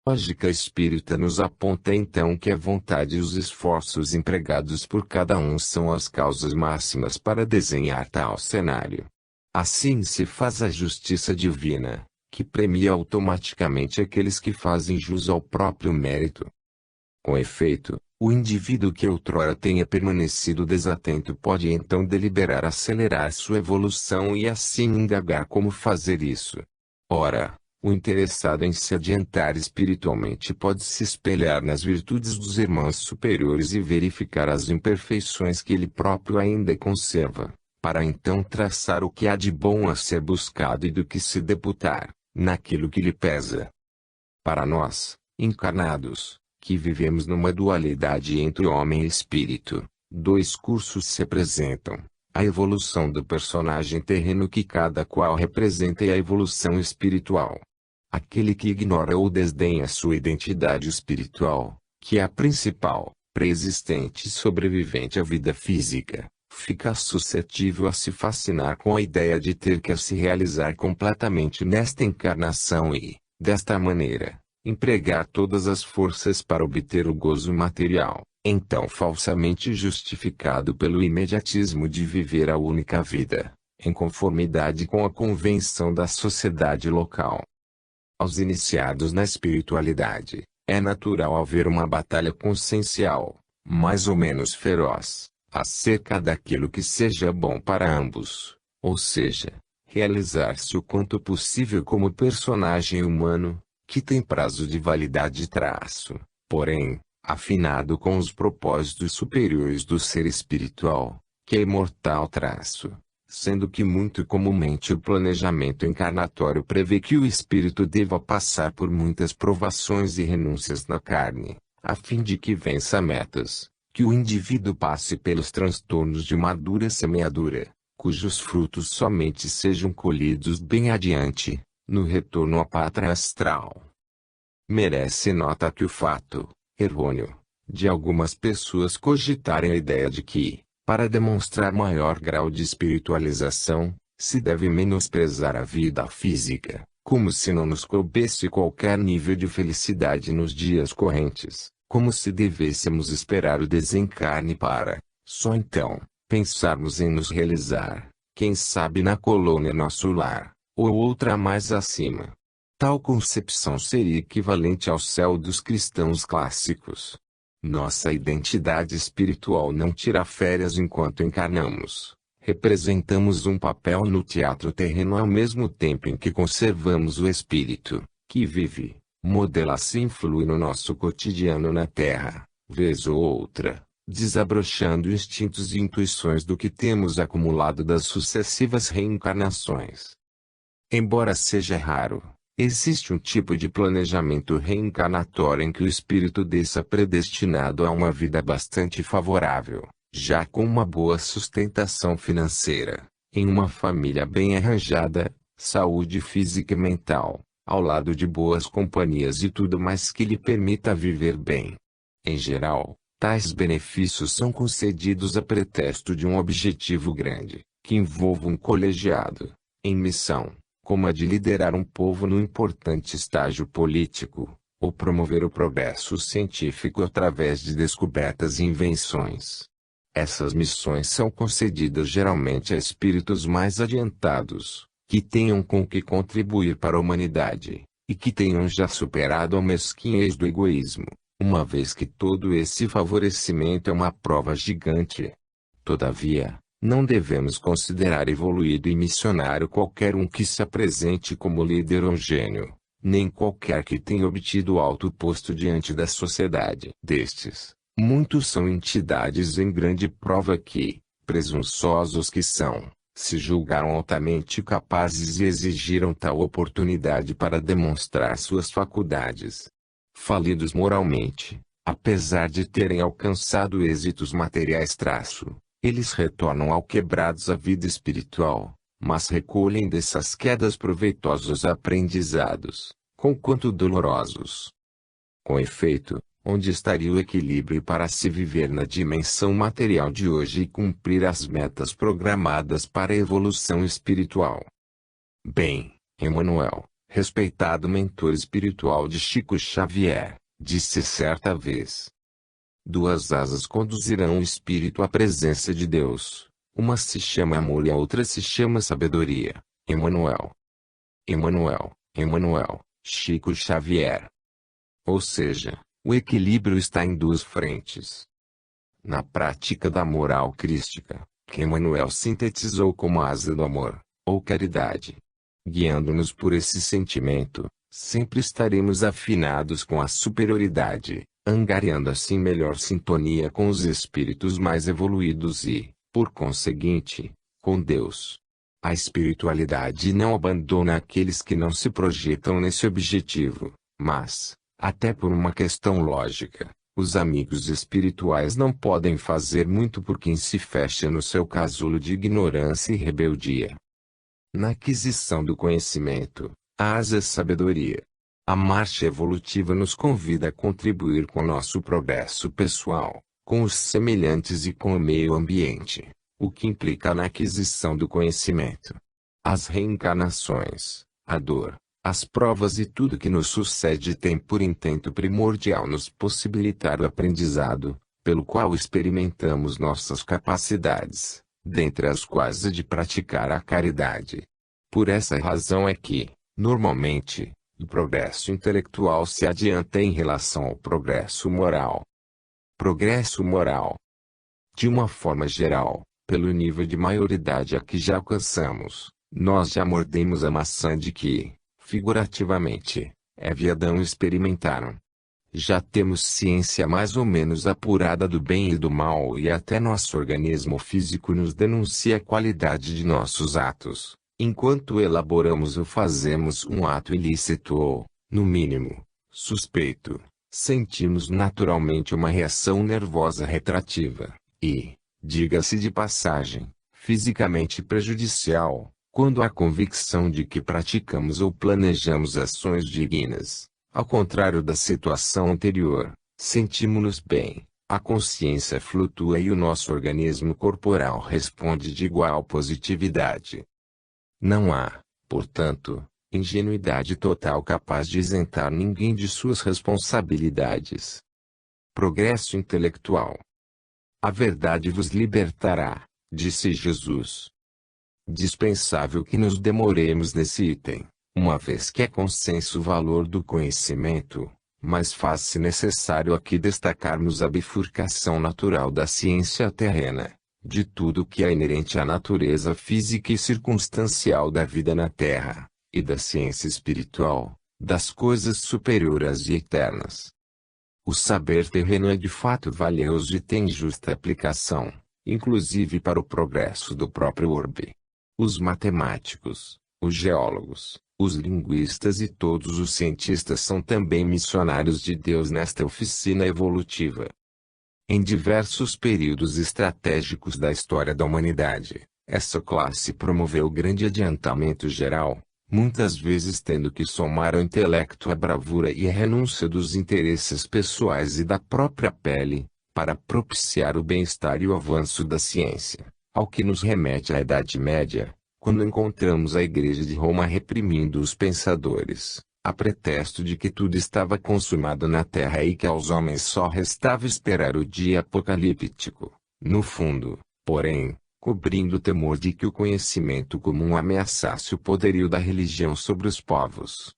lógica espírita nos aponta então que a vontade e os esforços empregados por cada um são as causas máximas para desenhar tal cenário. Assim se faz a justiça divina, que premia automaticamente aqueles que fazem jus ao próprio mérito. Com efeito, o indivíduo que outrora tenha permanecido desatento pode então deliberar acelerar sua evolução e assim indagar como fazer isso. Ora, o interessado em se adiantar espiritualmente pode se espelhar nas virtudes dos irmãos superiores e verificar as imperfeições que ele próprio ainda conserva, para então traçar o que há de bom a ser buscado e do que se deputar, naquilo que lhe pesa. Para nós, encarnados, que vivemos numa dualidade entre homem e espírito, dois cursos se apresentam: a evolução do personagem terreno que cada qual representa e a evolução espiritual. Aquele que ignora ou desdenha sua identidade espiritual, que é a principal, preexistente e sobrevivente à vida física, fica suscetível a se fascinar com a ideia de ter que se realizar completamente nesta encarnação e, desta maneira, empregar todas as forças para obter o gozo material, então falsamente justificado pelo imediatismo de viver a única vida, em conformidade com a convenção da sociedade local. Aos iniciados na espiritualidade, é natural haver uma batalha consciencial, mais ou menos feroz, acerca daquilo que seja bom para ambos, ou seja, realizar-se o quanto possível como personagem humano, que tem prazo de validade e traço, porém, afinado com os propósitos superiores do ser espiritual, que é imortal traço, sendo que muito comumente o planejamento encarnatório prevê que o espírito deva passar por muitas provações e renúncias na carne, a fim de que vença metas, que o indivíduo passe pelos transtornos de uma dura semeadura, cujos frutos somente sejam colhidos bem adiante, no retorno à pátria astral. Merece nota que o fato, errôneo, de algumas pessoas cogitarem a ideia de que, para demonstrar maior grau de espiritualização, se deve menosprezar a vida física, como se não nos coubesse qualquer nível de felicidade nos dias correntes, como se devêssemos esperar o desencarne para, só então, pensarmos em nos realizar, quem sabe na colônia nosso lar, ou outra mais acima. Tal concepção seria equivalente ao céu dos cristãos clássicos. Nossa identidade espiritual não tira férias enquanto encarnamos. Representamos um papel no teatro terreno ao mesmo tempo em que conservamos o espírito, que vive, modela-se e influi no nosso cotidiano na Terra, vez ou outra, desabrochando instintos e intuições do que temos acumulado das sucessivas reencarnações. Embora seja raro, existe um tipo de planejamento reencarnatório em que o espírito desça predestinado a uma vida bastante favorável, já com uma boa sustentação financeira, em uma família bem arranjada, saúde física e mental, ao lado de boas companhias e tudo mais que lhe permita viver bem. Em geral, tais benefícios são concedidos a pretexto de um objetivo grande, que envolva um colegiado, em missão, como a de liderar um povo no importante estágio político, ou promover o progresso científico através de descobertas e invenções. Essas missões são concedidas geralmente a espíritos mais adiantados, que tenham com que contribuir para a humanidade, e que tenham já superado a mesquinhez do egoísmo, uma vez que todo esse favorecimento é uma prova gigante. Todavia, não devemos considerar evoluído e missionário qualquer um que se apresente como líder ou gênio, nem qualquer que tenha obtido alto posto diante da sociedade. Destes, muitos são entidades em grande prova que, presunçosos que são, se julgaram altamente capazes e exigiram tal oportunidade para demonstrar suas faculdades. Falidos moralmente, apesar de terem alcançado êxitos materiais eles retornam alquebrados à vida espiritual, mas recolhem dessas quedas proveitosos aprendizados, conquanto dolorosos. Com efeito, onde estaria o equilíbrio para se viver na dimensão material de hoje e cumprir as metas programadas para a evolução espiritual? Bem, Emmanuel, respeitado mentor espiritual de Chico Xavier, disse certa vez: duas asas conduzirão o espírito à presença de Deus. Uma se chama amor e a outra se chama sabedoria. Emmanuel. Emmanuel, Emmanuel, Chico Xavier. Ou seja, o equilíbrio está em duas frentes. Na prática da moral crística, que Emmanuel sintetizou como a asa do amor, ou caridade. Guiando-nos por esse sentimento, sempre estaremos afinados com a superioridade, angariando assim melhor sintonia com os espíritos mais evoluídos e, por conseguinte, com Deus. A espiritualidade não abandona aqueles que não se projetam nesse objetivo, mas, até por uma questão lógica, os amigos espirituais não podem fazer muito por quem se fecha no seu casulo de ignorância e rebeldia. Na aquisição do conhecimento, a asa é sabedoria. A marcha evolutiva nos convida a contribuir com nosso progresso pessoal, com os semelhantes e com o meio ambiente, o que implica na aquisição do conhecimento. As reencarnações, a dor, as provas e tudo que nos sucede tem por intento primordial nos possibilitar o aprendizado, pelo qual experimentamos nossas capacidades, dentre as quais a de praticar a caridade. Por essa razão é que, normalmente, o progresso intelectual se adianta em relação ao progresso moral. Progresso moral. De uma forma geral, pelo nível de maioridade a que já alcançamos, nós já mordemos a maçã de que, figurativamente, Eva e Adão experimentaram. Já temos ciência mais ou menos apurada do bem e do mal e até nosso organismo físico nos denuncia a qualidade de nossos atos, enquanto elaboramos ou fazemos um ato ilícito ou, no mínimo, suspeito, sentimos naturalmente uma reação nervosa retrativa, e, diga-se de passagem, fisicamente prejudicial, quando há convicção de que praticamos ou planejamos ações dignas. Ao contrário da situação anterior, sentimos-nos bem, a consciência flutua e o nosso organismo corporal responde de igual positividade. Não há, portanto, ingenuidade total capaz de isentar ninguém de suas responsabilidades. Progresso intelectual. A verdade vos libertará, disse Jesus. Dispensável que nos demoremos nesse item, uma vez que é consenso o valor do conhecimento, mas faz-se necessário aqui destacarmos a bifurcação natural da ciência terrena, de tudo que é inerente à natureza física e circunstancial da vida na Terra, e da ciência espiritual, das coisas superiores e eternas. O saber terreno é de fato valioso e tem justa aplicação, inclusive para o progresso do próprio orbe. Os matemáticos, os geólogos, os linguistas e todos os cientistas são também missionários de Deus nesta oficina evolutiva. Em diversos períodos estratégicos da história da humanidade, essa classe promoveu grande adiantamento geral, muitas vezes tendo que somar ao intelecto a bravura e a renúncia dos interesses pessoais e da própria pele, para propiciar o bem-estar e o avanço da ciência, ao que nos remete à Idade Média, quando encontramos a Igreja de Roma reprimindo os pensadores, a pretexto de que tudo estava consumado na terra e que aos homens só restava esperar o dia apocalíptico, no fundo, porém, cobrindo o temor de que o conhecimento comum ameaçasse o poderio da religião sobre os povos.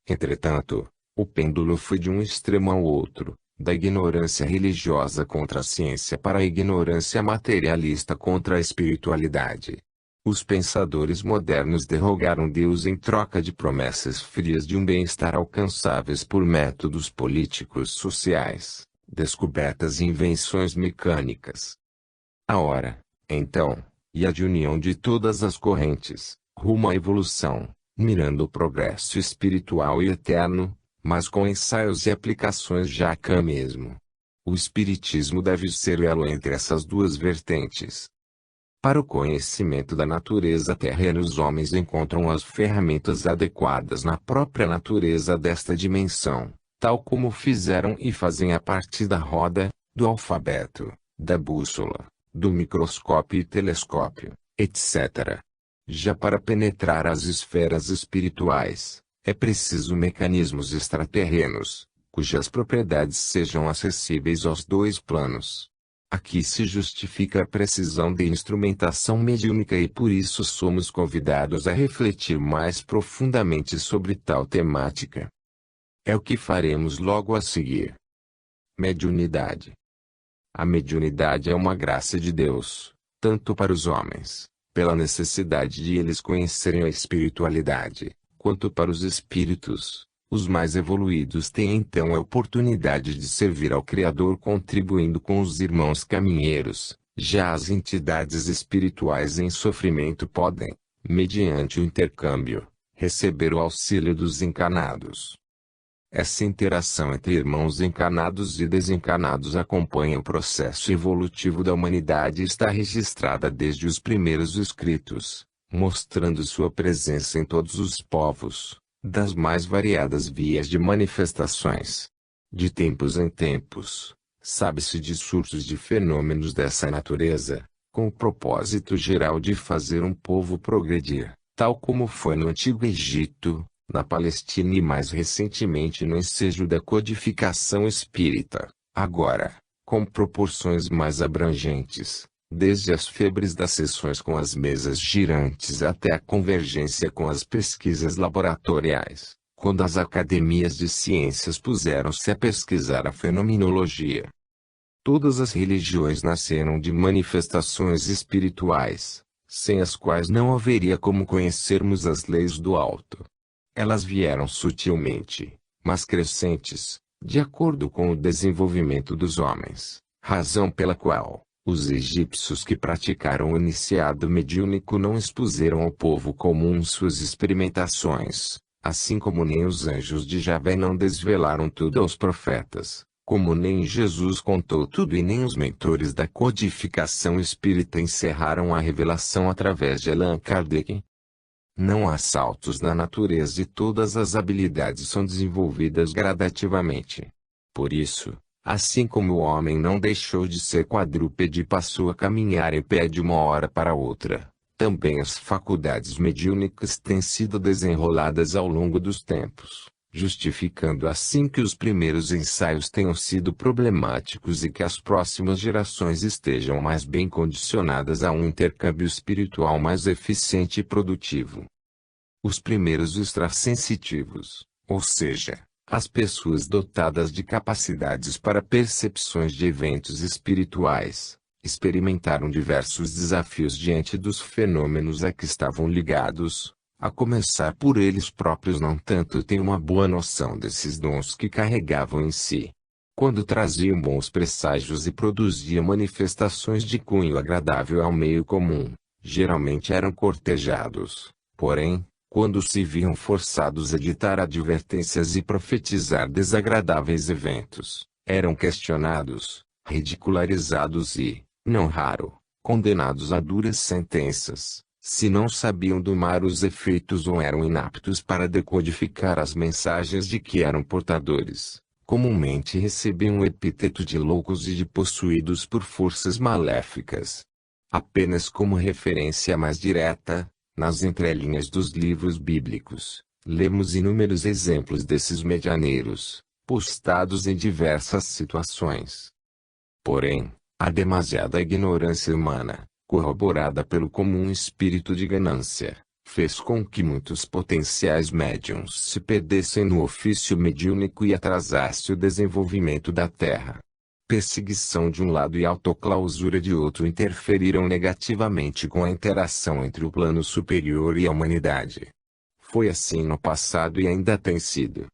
Entretanto, o pêndulo foi de um extremo ao outro, da ignorância religiosa contra a ciência para a ignorância materialista contra a espiritualidade. Os pensadores modernos derrogaram Deus em troca de promessas frias de um bem-estar alcançáveis por métodos políticos sociais, descobertas e invenções mecânicas. A hora, então, e a de união de todas as correntes, rumo à evolução, mirando o progresso espiritual e eterno, mas com ensaios e aplicações já cá mesmo. O espiritismo deve ser o elo entre essas duas vertentes. Para o conhecimento da natureza terrena, os homens encontram as ferramentas adequadas na própria natureza desta dimensão, tal como fizeram e fazem a partir da roda, do alfabeto, da bússola, do microscópio e telescópio, etc. Já para penetrar as esferas espirituais, É preciso mecanismos extraterrenos, cujas propriedades sejam acessíveis aos dois planos. Aqui se justifica a precisão de instrumentação mediúnica e por isso somos convidados a refletir mais profundamente sobre tal temática. É o que faremos logo a seguir. Mediunidade. A mediunidade é uma graça de Deus, tanto para os homens, pela necessidade de eles conhecerem a espiritualidade, quanto para os espíritos. Os mais evoluídos têm então a oportunidade de servir ao Criador contribuindo com os irmãos caminheiros. Já as entidades espirituais em sofrimento podem, mediante o intercâmbio, receber o auxílio dos encarnados. Essa interação entre irmãos encarnados e desencarnados acompanha o processo evolutivo da humanidade e está registrada desde os primeiros escritos, mostrando sua presença em todos os povos, das mais variadas vias de manifestações. De tempos em tempos, sabe-se de surtos de fenômenos dessa natureza, com o propósito geral de fazer um povo progredir, tal como foi no Antigo Egito, na Palestina e mais recentemente no ensejo da codificação espírita, agora, com proporções mais abrangentes, desde as febres das sessões com as mesas girantes até a convergência com as pesquisas laboratoriais, quando as academias de ciências puseram-se a pesquisar a fenomenologia. Todas as religiões nasceram de manifestações espirituais, sem as quais não haveria como conhecermos as leis do alto. Elas vieram sutilmente, mas crescentes, de acordo com o desenvolvimento dos homens, razão pela qual os egípcios que praticaram o iniciado mediúnico não expuseram ao povo comum suas experimentações, assim como nem os anjos de Javé não desvelaram tudo aos profetas, como nem Jesus contou tudo e nem os mentores da codificação espírita encerraram a revelação através de Allan Kardec. Não há saltos na natureza e todas as habilidades são desenvolvidas gradativamente. Por isso, assim como o homem não deixou de ser quadrúpede e passou a caminhar em pé de uma hora para outra, também as faculdades mediúnicas têm sido desenroladas ao longo dos tempos, justificando assim que os primeiros ensaios tenham sido problemáticos e que as próximas gerações estejam mais bem condicionadas a um intercâmbio espiritual mais eficiente e produtivo. Os primeiros extrasensitivos, ou seja, as pessoas dotadas de capacidades para percepções de eventos espirituais, experimentaram diversos desafios diante dos fenômenos a que estavam ligados, a começar por eles próprios não tanto têm uma boa noção desses dons que carregavam em si. Quando traziam bons presságios e produziam manifestações de cunho agradável ao meio comum, geralmente eram cortejados, porém, quando se viam forçados a ditar advertências e profetizar desagradáveis eventos, eram questionados, ridicularizados e, não raro, condenados a duras sentenças, se não sabiam domar os efeitos ou eram inaptos para decodificar as mensagens de que eram portadores. Comumente recebiam o epíteto de loucos e de possuídos por forças maléficas. Apenas como referência mais direta, nas entrelinhas dos livros bíblicos, lemos inúmeros exemplos desses medianeiros, postados em diversas situações. Porém, a demasiada ignorância humana, corroborada pelo comum espírito de ganância, fez com que muitos potenciais médiuns se perdessem no ofício mediúnico e atrasasse o desenvolvimento da Terra. Perseguição de um lado e autoclausura de outro interferiram negativamente com a interação entre o plano superior e a humanidade. Foi assim no passado e ainda tem sido.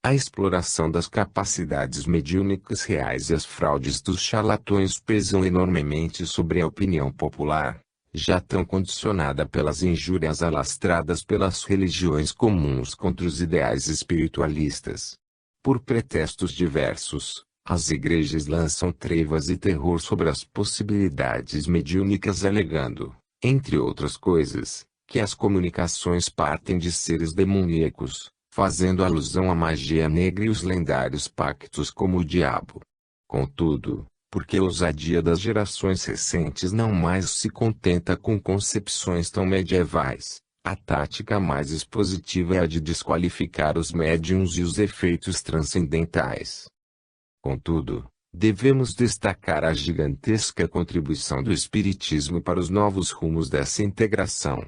A exploração das capacidades mediúnicas reais e as fraudes dos charlatões pesam enormemente sobre a opinião popular, já tão condicionada pelas injúrias alastradas pelas religiões comuns contra os ideais espiritualistas. Por pretextos diversos, as igrejas lançam trevas e terror sobre as possibilidades mediúnicas alegando, entre outras coisas, que as comunicações partem de seres demoníacos, fazendo alusão à magia negra e os lendários pactos como o diabo. Contudo, porque a ousadia das gerações recentes não mais se contenta com concepções tão medievais, A tática mais expositiva é a de desqualificar os médiuns e os efeitos transcendentais. Contudo, devemos destacar a gigantesca contribuição do Espiritismo para os novos rumos dessa integração.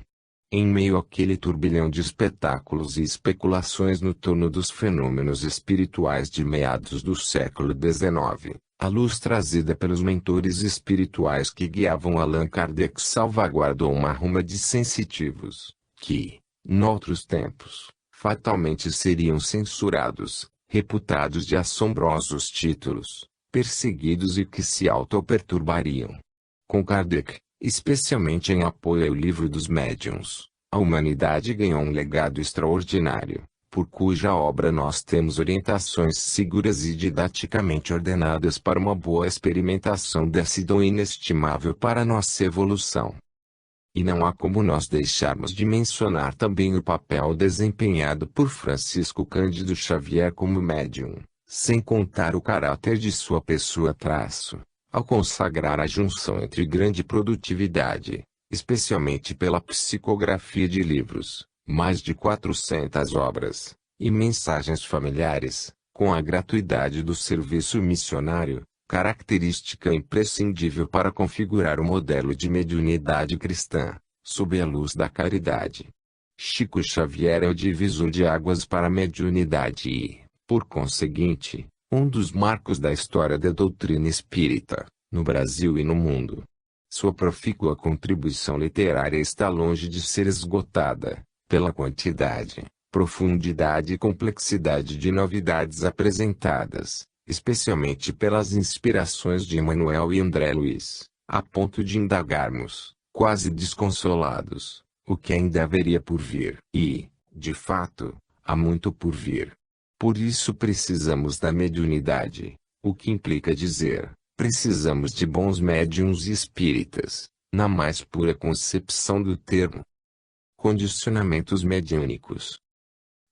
Em meio àquele turbilhão de espetáculos e especulações no torno dos fenômenos espirituais de meados do século XIX, a luz trazida pelos mentores espirituais que guiavam Allan Kardec salvaguardou uma ruma de sensitivos, que, noutros tempos, fatalmente seriam censurados, reputados de assombrosos títulos, perseguidos e que se auto-perturbariam. Com Kardec, especialmente em apoio ao Livro dos Médiuns, a humanidade ganhou um legado extraordinário, por cuja obra nós temos orientações seguras e didaticamente ordenadas para uma boa experimentação desse dom inestimável para nossa evolução. E não há como nós deixarmos de mencionar também o papel desempenhado por Francisco Cândido Xavier como médium, sem contar o caráter de sua pessoa ao consagrar a junção entre grande produtividade, especialmente pela psicografia de livros, mais de 400 obras, e mensagens familiares, com a gratuidade do serviço missionário, característica imprescindível para configurar o modelo de mediunidade cristã, sob a luz da caridade. Chico Xavier é o divisor de águas para a mediunidade e, por conseguinte, um dos marcos da história da doutrina espírita, no Brasil e no mundo. Sua profícua contribuição literária está longe de ser esgotada, pela quantidade, profundidade e complexidade de novidades apresentadas, especialmente pelas inspirações de Emmanuel e André Luiz, a ponto de indagarmos, quase desconsolados, o que ainda haveria por vir. E, de fato, há muito por vir. Por isso precisamos da mediunidade, o que implica dizer, precisamos de bons médiuns e espíritas, na mais pura concepção do termo. Condicionamentos mediúnicos.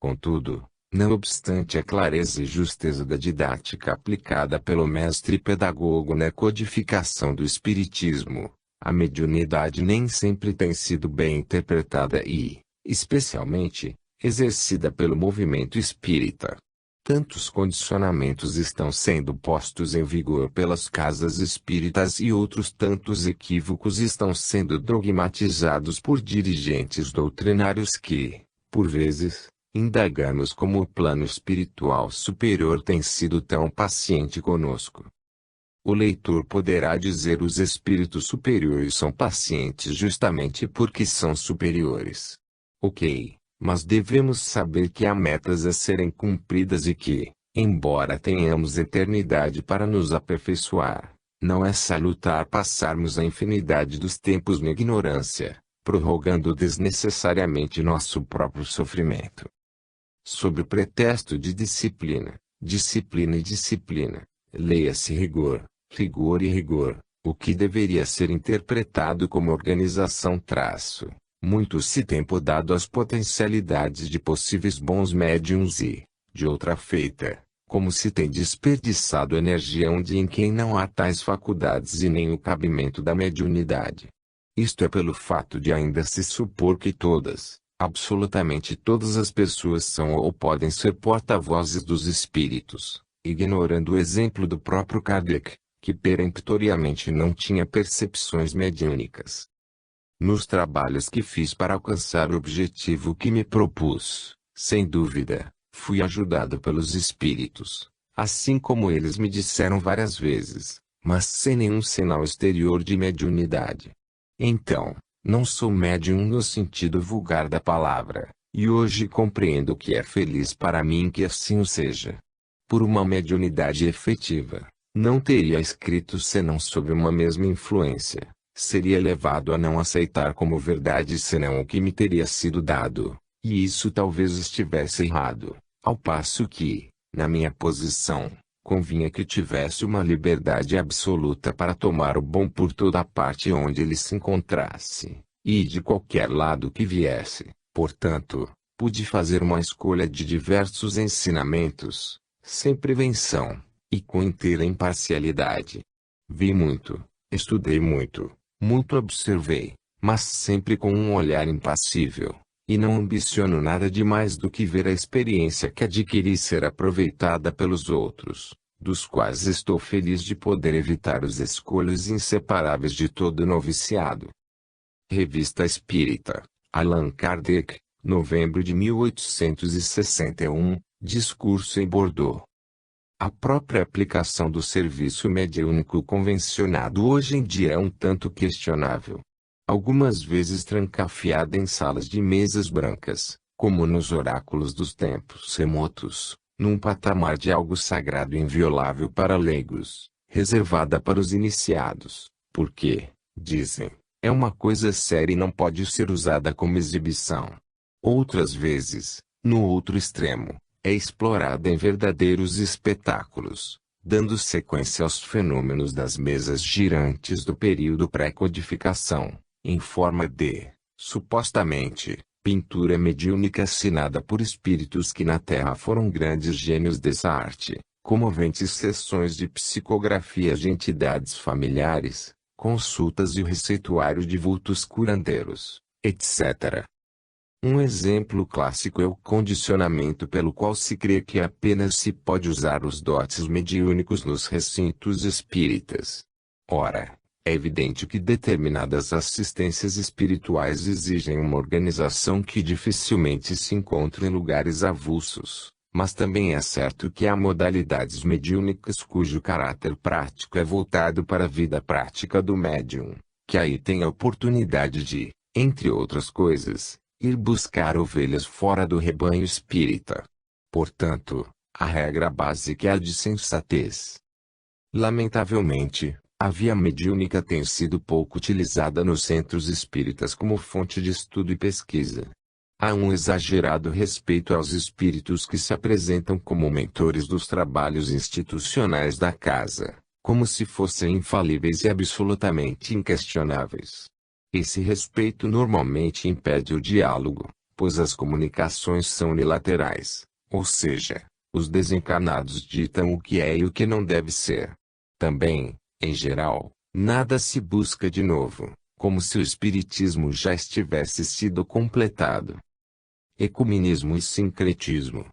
Contudo, não obstante a clareza e justeza da didática aplicada pelo mestre pedagogo na codificação do Espiritismo, a mediunidade nem sempre tem sido bem interpretada e, especialmente, exercida pelo movimento espírita. Tantos condicionamentos estão sendo postos em vigor pelas casas espíritas e outros tantos equívocos estão sendo dogmatizados por dirigentes doutrinários que, por vezes, indagamos como o plano espiritual superior tem sido tão paciente conosco. O leitor poderá dizer: os espíritos superiores são pacientes justamente porque são superiores. Ok, mas devemos saber que há metas a serem cumpridas e que, embora tenhamos eternidade para nos aperfeiçoar, não é salutar passarmos a infinidade dos tempos na ignorância, prorrogando desnecessariamente nosso próprio sofrimento. Sob o pretexto de disciplina, disciplina e disciplina, leia-se rigor, rigor e rigor, o que deveria ser interpretado como organização traço. Muito se tem podado as potencialidades de possíveis bons médiuns e, de outra feita, como se tem desperdiçado energia onde em quem não há tais faculdades e nem o cabimento da mediunidade. Isto é pelo fato de ainda se supor que todas, absolutamente todas as pessoas são ou podem ser porta-vozes dos espíritos, ignorando o exemplo do próprio Kardec, que peremptoriamente não tinha percepções mediúnicas. Nos trabalhos que fiz para alcançar o objetivo que me propus, sem dúvida, fui ajudado pelos espíritos, assim como eles me disseram várias vezes, mas sem nenhum sinal exterior de mediunidade. Então, não sou médium no sentido vulgar da palavra, e hoje compreendo que é feliz para mim que assim o seja. Por uma mediunidade efetiva, não teria escrito senão sob uma mesma influência. Seria levado a não aceitar como verdade senão o que me teria sido dado, e isso talvez estivesse errado, ao passo que, na minha posição, convinha que tivesse uma liberdade absoluta para tomar o bom por toda a parte onde ele se encontrasse, e de qualquer lado que viesse. Portanto, pude fazer uma escolha de diversos ensinamentos, sem prevenção, e com inteira imparcialidade. Vi muito, estudei muito. Muito observei, mas sempre com um olhar impassível, E não ambiciono nada de mais do que ver a experiência que adquiri ser aproveitada pelos outros, dos quais estou feliz de poder evitar os escolhos inseparáveis de todo noviciado. Revista Espírita, Allan Kardec, novembro de 1861, discurso em Bordeaux. A própria aplicação do serviço mediúnico convencionado hoje em dia é um tanto questionável. Algumas vezes trancafiada em salas de mesas brancas, como nos oráculos dos tempos remotos, num patamar de algo sagrado e inviolável para leigos, reservada para os iniciados, porque, dizem, é uma coisa séria e não pode ser usada como exibição. Outras vezes, no outro extremo, é explorada em verdadeiros espetáculos, dando sequência aos fenômenos das mesas girantes do período pré-codificação, em forma de, supostamente, pintura mediúnica assinada por espíritos que na Terra foram grandes gênios dessa arte, comoventes sessões de psicografia de entidades familiares, consultas e o receituário de vultos curandeiros, etc. Um exemplo clássico é o condicionamento pelo qual se crê que apenas se pode usar os dotes mediúnicos nos recintos espíritas. Ora, é evidente que determinadas assistências espirituais exigem uma organização que dificilmente se encontra em lugares avulsos, mas também é certo que há modalidades mediúnicas cujo caráter prático é voltado para a vida prática do médium, que aí tem a oportunidade de, entre outras coisas, ir buscar ovelhas fora do rebanho espírita. Portanto, a regra básica é a de sensatez. Lamentavelmente, a via mediúnica tem sido pouco utilizada nos centros espíritas como fonte de estudo e pesquisa. Há um exagerado respeito aos espíritos que se apresentam como mentores dos trabalhos institucionais da casa, como se fossem infalíveis e absolutamente inquestionáveis. Esse respeito normalmente impede o diálogo, pois as comunicações são unilaterais, ou seja, os desencarnados ditam o que é e o que não deve ser. Também, em geral, nada se busca de novo, como se o espiritismo já estivesse sido completado. Ecumenismo e sincretismo.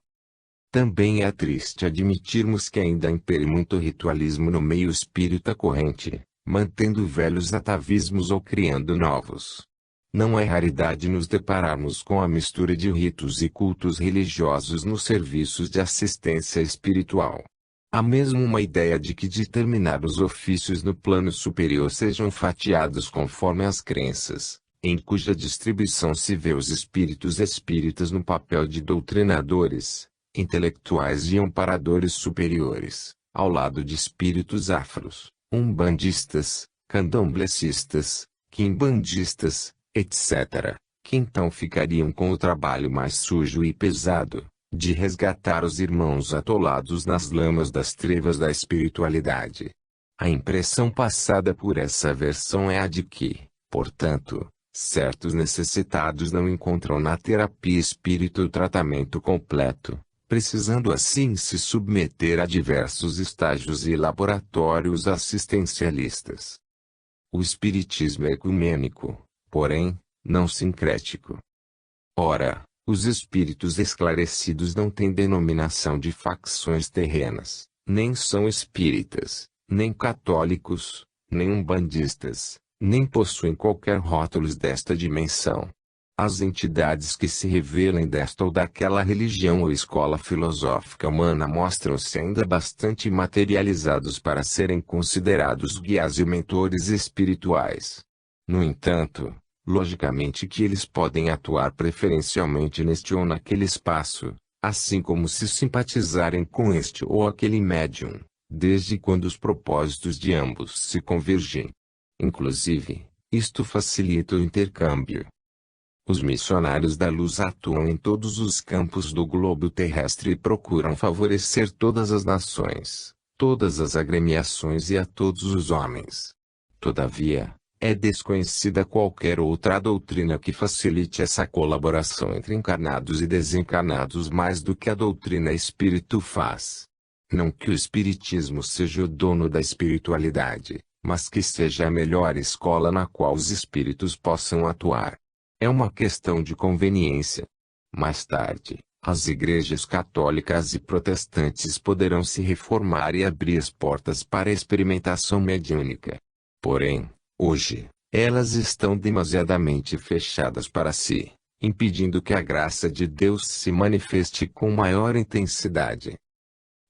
Também é triste admitirmos que ainda impere muito ritualismo no meio espírita corrente, mantendo velhos atavismos ou criando novos. Não é raridade nos depararmos com a mistura de ritos e cultos religiosos nos serviços de assistência espiritual. Há mesmo uma ideia de que determinados ofícios no plano superior sejam fatiados conforme as crenças, em cuja distribuição se vê os espíritos espíritas no papel de doutrinadores, intelectuais e amparadores superiores, ao lado de espíritos afros, umbandistas, candomblecistas, quimbandistas, etc., que então ficariam com o trabalho mais sujo e pesado, de resgatar os irmãos atolados nas lamas das trevas da espiritualidade. A impressão passada por essa versão é a de que, portanto, certos necessitados não encontram na terapia espírita o tratamento completo, precisando assim se submeter a diversos estágios e laboratórios assistencialistas. O espiritismo é ecumênico, porém, não sincrético. Ora, os espíritos esclarecidos não têm denominação de facções terrenas, nem são espíritas, nem católicos, nem umbandistas, nem possuem qualquer rótulos desta dimensão. As entidades que se revelem desta ou daquela religião ou escola filosófica humana mostram-se ainda bastante materializados para serem considerados guias e mentores espirituais. No entanto, logicamente que eles podem atuar preferencialmente neste ou naquele espaço, assim como se simpatizarem com este ou aquele médium, desde quando os propósitos de ambos se convergem. Inclusive, isto facilita o intercâmbio. Os missionários da luz atuam em todos os campos do globo terrestre e procuram favorecer todas as nações, todas as agremiações e a todos os homens. Todavia, é desconhecida qualquer outra doutrina que facilite essa colaboração entre encarnados e desencarnados mais do que a doutrina espírito faz. Não que o espiritismo seja o dono da espiritualidade, mas que seja a melhor escola na qual os espíritos possam atuar. É uma questão de conveniência. Mais tarde, as igrejas católicas e protestantes poderão se reformar e abrir as portas para a experimentação mediúnica. Porém, hoje, elas estão demasiadamente fechadas para si, impedindo que a graça de Deus se manifeste com maior intensidade.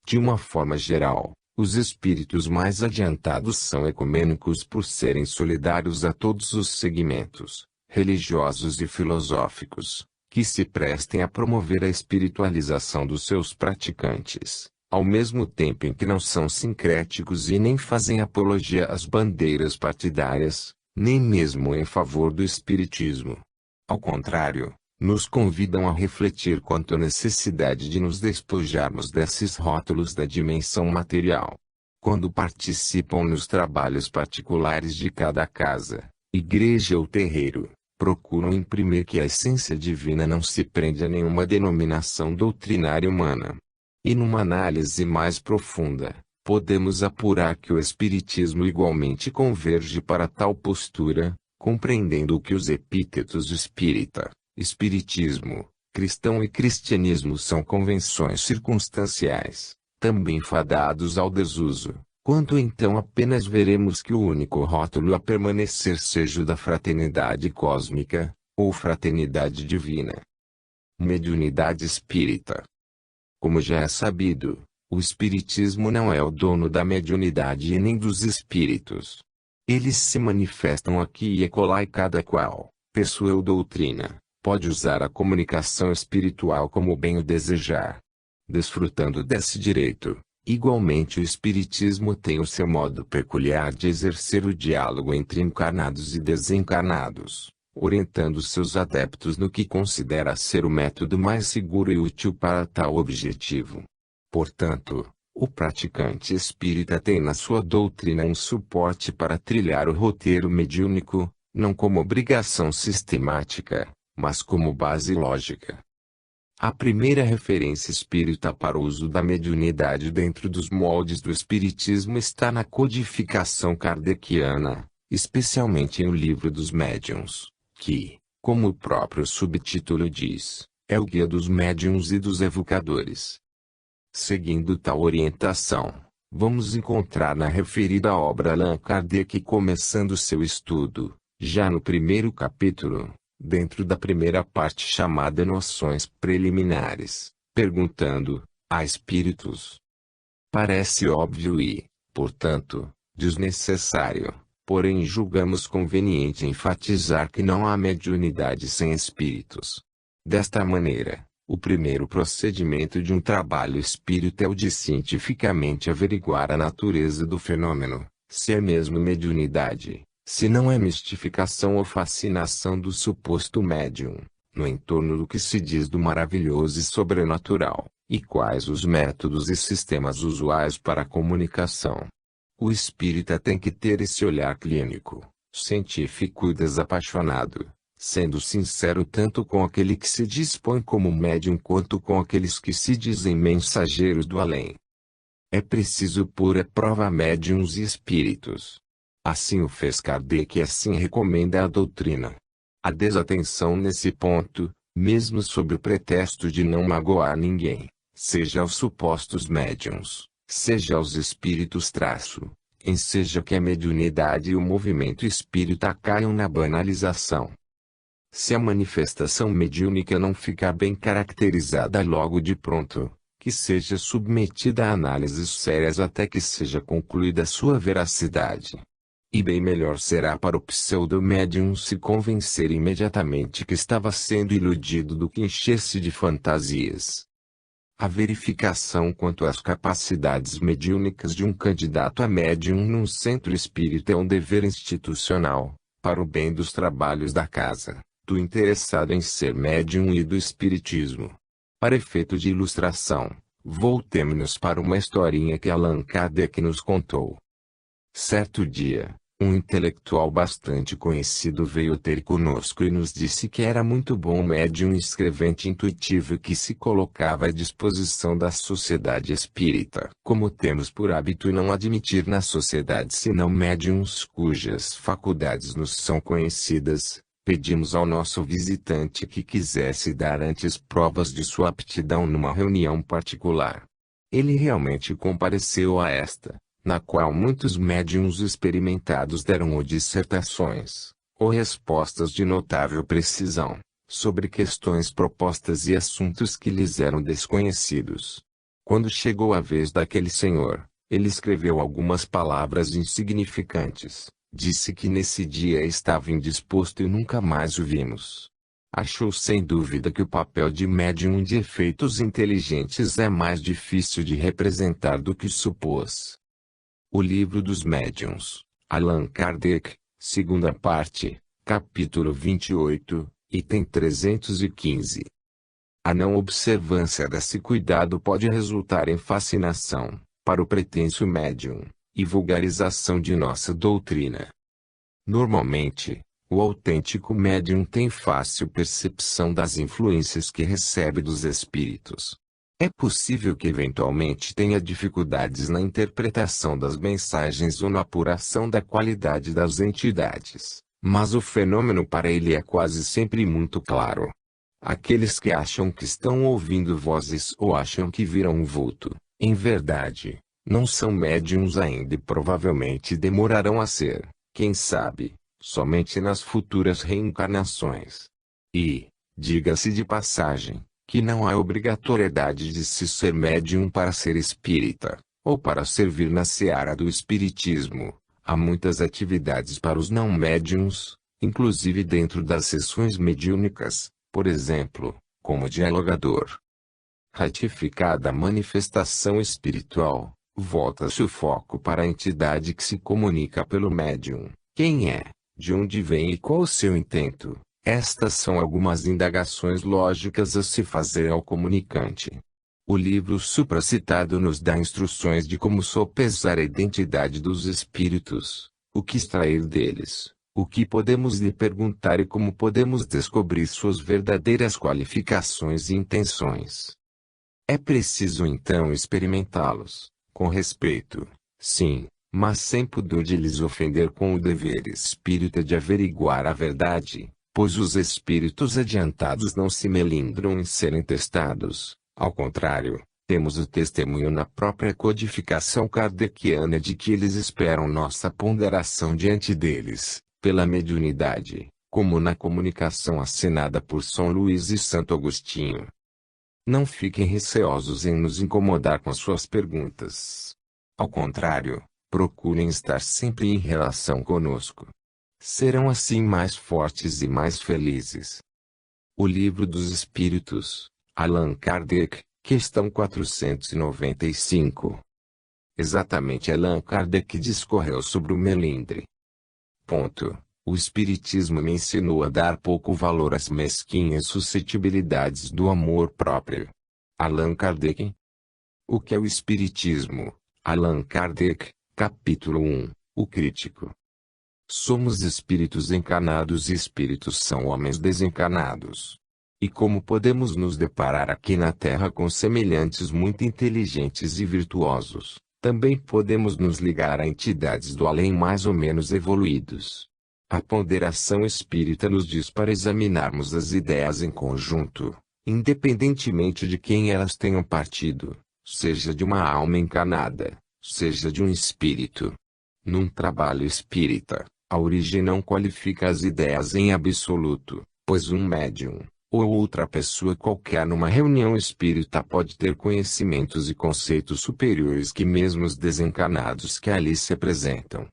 De uma forma geral, os espíritos mais adiantados são ecumênicos por serem solidários a todos os segmentos, religiosos e filosóficos, que se prestem a promover a espiritualização dos seus praticantes, ao mesmo tempo em que não são sincréticos e nem fazem apologia às bandeiras partidárias, nem mesmo em favor do espiritismo. Ao contrário, nos convidam a refletir quanto à necessidade de nos despojarmos desses rótulos da dimensão material. Quando participam nos trabalhos particulares de cada casa, igreja ou terreiro, procuram imprimir que a essência divina não se prende a nenhuma denominação doutrinária humana. E numa análise mais profunda, podemos apurar que o espiritismo igualmente converge para tal postura, compreendendo que os epítetos espírita, espiritismo, cristão e cristianismo são convenções circunstanciais, também fadados ao desuso. Quanto então apenas veremos que o único rótulo a permanecer seja o da fraternidade cósmica, ou fraternidade divina. Mediunidade espírita. Como já é sabido, o espiritismo não é o dono da mediunidade e nem dos espíritos. Eles se manifestam aqui e acolá e cada qual, per sua doutrina, pode usar a comunicação espiritual como bem o desejar. Desfrutando desse direito, igualmente o espiritismo tem o seu modo peculiar de exercer o diálogo entre encarnados e desencarnados, orientando seus adeptos no que considera ser o método mais seguro e útil para tal objetivo. Portanto, o praticante espírita tem na sua doutrina um suporte para trilhar o roteiro mediúnico, não como obrigação sistemática, mas como base lógica. A primeira referência espírita para o uso da mediunidade dentro dos moldes do espiritismo está na codificação kardeciana, especialmente no Livro dos Médiuns, que, como o próprio subtítulo diz, é o guia dos médiuns e dos evocadores. Seguindo tal orientação, vamos encontrar na referida obra Allan Kardec começando seu estudo, já no primeiro capítulo, dentro da primeira parte chamada Noções Preliminares, perguntando, há espíritos? Parece óbvio e, portanto, desnecessário, porém julgamos conveniente enfatizar que não há mediunidade sem espíritos. Desta maneira, o primeiro procedimento de um trabalho espírita é o de cientificamente averiguar a natureza do fenômeno, se é mesmo mediunidade, se não é mistificação ou fascinação do suposto médium, no entorno do que se diz do maravilhoso e sobrenatural, e quais os métodos e sistemas usuais para a comunicação. O espírita tem que ter esse olhar clínico, científico e desapaixonado, sendo sincero tanto com aquele que se dispõe como médium quanto com aqueles que se dizem mensageiros do além. É preciso pôr à prova médiuns e espíritos. Assim o fez Kardec e assim recomenda a doutrina. A desatenção nesse ponto, mesmo sob o pretexto de não magoar ninguém, seja aos supostos médiuns, seja aos espíritos enseja que a mediunidade e o movimento espírita caiam na banalização. Se a manifestação mediúnica não ficar bem caracterizada logo de pronto, que seja submetida a análises sérias até que seja concluída sua veracidade. E bem melhor será para o pseudo-médium se convencer imediatamente que estava sendo iludido do que encher-se de fantasias. A verificação quanto às capacidades mediúnicas de um candidato a médium num centro espírita é um dever institucional, para o bem dos trabalhos da casa, do interessado em ser médium e do espiritismo. Para efeito de ilustração, voltemo-nos para uma historinha que Allan Kardec nos contou. Certo dia, um intelectual bastante conhecido veio ter conosco e nos disse que era muito bom médium escrevente intuitivo que se colocava à disposição da sociedade espírita. Como temos por hábito não admitir na sociedade senão médiuns cujas faculdades nos são conhecidas, pedimos ao nosso visitante que quisesse dar antes provas de sua aptidão numa reunião particular. Ele realmente compareceu a esta, na qual muitos médiuns experimentados deram dissertações, ou respostas de notável precisão, sobre questões propostas e assuntos que lhes eram desconhecidos. Quando chegou a vez daquele senhor, ele escreveu algumas palavras insignificantes, disse que nesse dia estava indisposto e nunca mais o vimos. Achou sem dúvida que o papel de médium de efeitos inteligentes é mais difícil de representar do que supôs. O Livro dos Médiuns, Allan Kardec, segunda parte, capítulo 28, item 315. A não observância desse cuidado pode resultar em fascinação, para o pretenso médium, e vulgarização de nossa doutrina. Normalmente, o autêntico médium tem fácil percepção das influências que recebe dos espíritos. É possível que eventualmente tenha dificuldades na interpretação das mensagens ou na apuração da qualidade das entidades, mas o fenômeno para ele é quase sempre muito claro. Aqueles que acham que estão ouvindo vozes ou acham que viram um vulto, em verdade, não são médiums ainda e provavelmente demorarão a ser, quem sabe, somente nas futuras reencarnações. E, diga-se de passagem, que não há obrigatoriedade de se ser médium para ser espírita, ou para servir na seara do espiritismo. Há muitas atividades para os não médiums, inclusive dentro das sessões mediúnicas, por exemplo, como dialogador. Ratificada a manifestação espiritual, volta-se o foco para a entidade que se comunica pelo médium. Quem é, de onde vem e qual o seu intento? Estas são algumas indagações lógicas a se fazer ao comunicante. O livro supracitado nos dá instruções de como sopesar a identidade dos espíritos, o que extrair deles, o que podemos lhe perguntar e como podemos descobrir suas verdadeiras qualificações e intenções. É preciso então experimentá-los, com respeito, sim, mas sem pudor de lhes ofender com o dever espírita de averiguar a verdade, pois os espíritos adiantados não se melindram em serem testados. Ao contrário, temos o testemunho na própria codificação kardeciana de que eles esperam nossa ponderação diante deles, pela mediunidade, como na comunicação assinada por São Luís e Santo Agostinho. Não fiquem receosos em nos incomodar com suas perguntas. Ao contrário, procurem estar sempre em relação conosco. Serão assim mais fortes e mais felizes. O Livro dos Espíritos, Allan Kardec, questão 495. Exatamente Allan Kardec discorreu sobre o melindre. Ponto. O Espiritismo me ensinou a dar pouco valor às mesquinhas suscetibilidades do amor próprio. Allan Kardec. O que é o Espiritismo? Allan Kardec, capítulo 1, o crítico. Somos espíritos encarnados e espíritos são homens desencarnados. E como podemos nos deparar aqui na Terra com semelhantes muito inteligentes e virtuosos, também podemos nos ligar a entidades do além mais ou menos evoluídos. A ponderação espírita nos diz para examinarmos as ideias em conjunto, independentemente de quem elas tenham partido, seja de uma alma encarnada, seja de um espírito. Num trabalho espírita, a origem não qualifica as ideias em absoluto, pois um médium, ou outra pessoa qualquer numa reunião espírita pode ter conhecimentos e conceitos superiores que mesmo os desencarnados que ali se apresentam.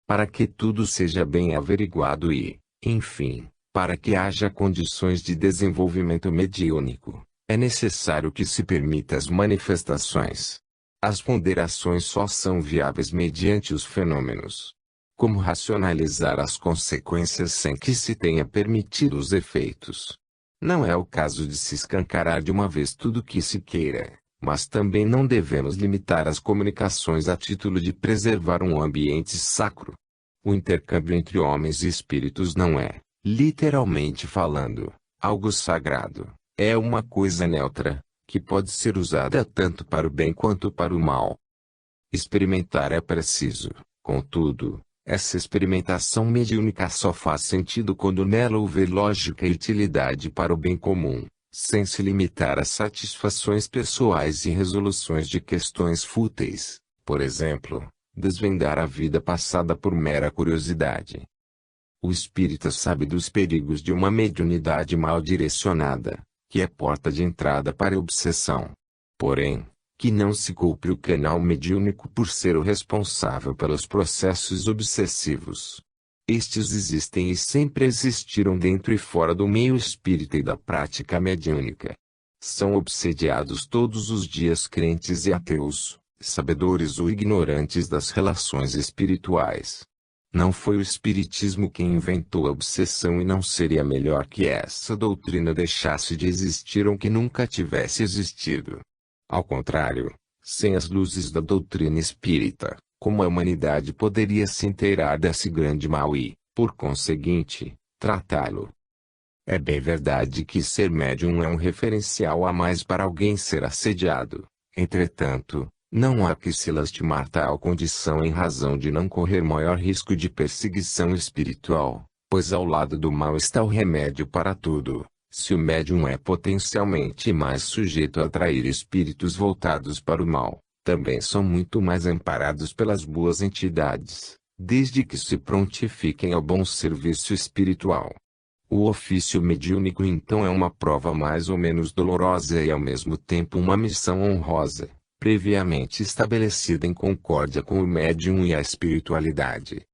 Para que tudo seja bem averiguado e, enfim, para que haja condições de desenvolvimento mediúnico, é necessário que se permita as manifestações. As ponderações só são viáveis mediante os fenômenos. Como racionalizar as consequências sem que se tenha permitido os efeitos? Não é o caso de se escancarar de uma vez tudo o que se queira, mas também não devemos limitar as comunicações a título de preservar um ambiente sacro. O intercâmbio entre homens e espíritos não é, literalmente falando, algo sagrado. É uma coisa neutra, que pode ser usada tanto para o bem quanto para o mal. Experimentar é preciso, contudo, Essa experimentação mediúnica só faz sentido quando nela houver lógica e utilidade para o bem comum, sem se limitar a satisfações pessoais e resoluções de questões fúteis, por exemplo, desvendar a vida passada por mera curiosidade. O espírita sabe dos perigos de uma mediunidade mal direcionada, que é porta de entrada para a obsessão. Porém, que não se culpe o canal mediúnico por ser o responsável pelos processos obsessivos. Estes existem e sempre existiram dentro e fora do meio espírita e da prática mediúnica. São obsediados todos os dias crentes e ateus, sabedores ou ignorantes das relações espirituais. Não foi o Espiritismo quem inventou a obsessão e não seria melhor que essa doutrina deixasse de existir ou que nunca tivesse existido. Ao contrário, sem as luzes da doutrina espírita, como a humanidade poderia se inteirar desse grande mal e, por conseguinte, tratá-lo? É bem verdade que ser médium é um referencial a mais para alguém ser assediado. Entretanto, não há que se lastimar tal condição em razão de não correr maior risco de perseguição espiritual, pois ao lado do mal está o remédio para tudo. Se o médium é potencialmente mais sujeito a atrair espíritos voltados para o mal, também são muito mais amparados pelas boas entidades, desde que se prontifiquem ao bom serviço espiritual. O ofício mediúnico então é uma prova mais ou menos dolorosa e ao mesmo tempo uma missão honrosa, previamente estabelecida em concórdia com o médium e a espiritualidade.